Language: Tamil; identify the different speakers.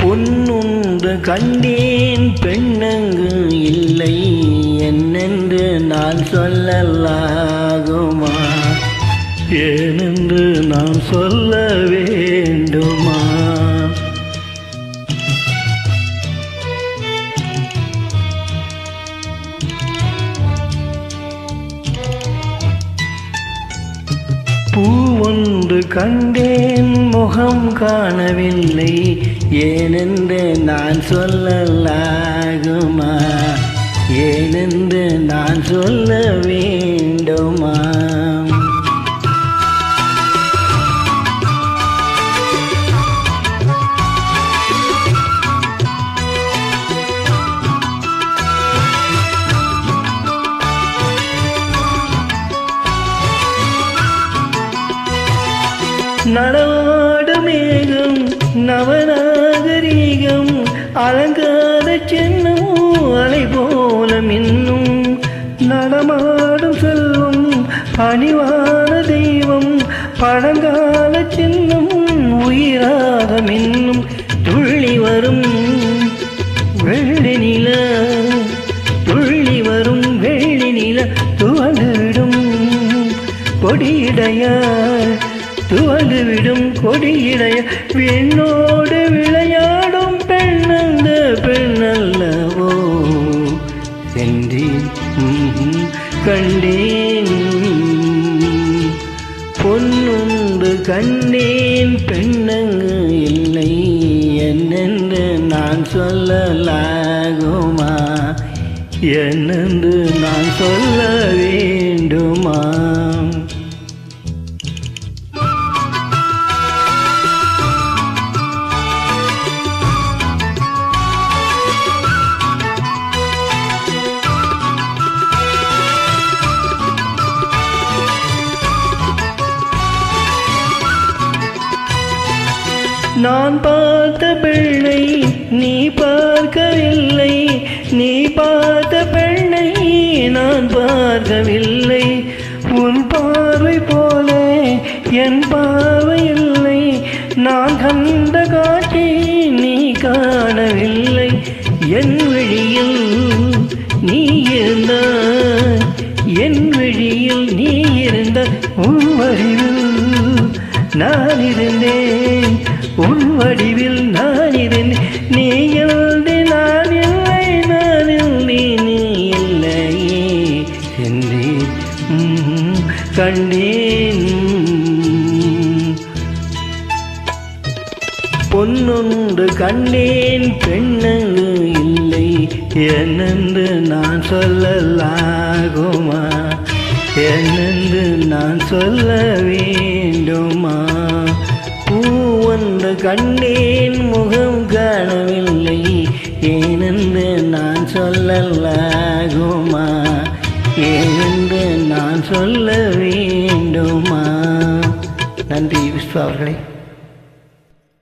Speaker 1: பொன்னொன்று கண்டேன் பெண்ணங்கு இல்லை என்னென்று நான் சொல்லலாகுமா? ஏனென்று நான் சொல்ல வேண்டுமா? பூவொன்று கண்டேன் முகம் காணவில்லை ஏனென்று நான் சொல்லலாகுமா? ஏனென்று நான் சொல்ல வேண்டுமா? நடமாடு மேகம் நவநாகரீகம் அலங்கார சின்னமும் அலை போல மின்னும் நடமாடும் செல்வம் பணிவான தெய்வம் பழங்கால சின்னம் உயிராக மின்னும் துள்ளி வரும் வெள்ளி நில துள்ளி வரும் வெள்ளி நில துவண்டுவிடும் கொடியிடையார் துவண்டுவிடும் கொடியிடைய விண்ணோடு விளையாடும் பெண்ணந்த பெண்ணல்லவோ சென்றேன் கண்டேன் பொன்னொன்று கண்டேன் பெண்ணங்கு இல்லை என்னென்று நான் சொல்லலாகுமா? என்னென்று நான் சொல்ல வேண்டுமா? நான் பார்த்த பெண்ணை நீ பார்க்கவில்லை நீ பார்த்த பெண்ணை நான் பார்க்கவில்லை உன் பார்வை போல என் பார்வை இல்லை நான் கண்ட காட்சி நீ காணவில்லை என் வழியில் நீ இருந்த என் வழியில் நீ இருந்த உன் வடிவில் நான் இருந்தேன் உன் வடிவில் நான் இருந்தேன் நீ எழுதி நான் இல்லை நான் இல்லை நீ இல்லையே சென்றேன் கண்டேன் பொன்னொன்று கண்டேன் பெண்ணங்கு இல்லை என்னென்று நான் சொல்லலாகுமா? என்னென்று நான் சொல்ல வேண்டுமா? பூவொன்று கண்டேன் முகம் காணவில்லை ஏனென்று நான் சொல்லலாகுமா? ஏனென்று நான் சொல்ல வேண்டுமா? நன்றி விஸ்வா அவர்களே.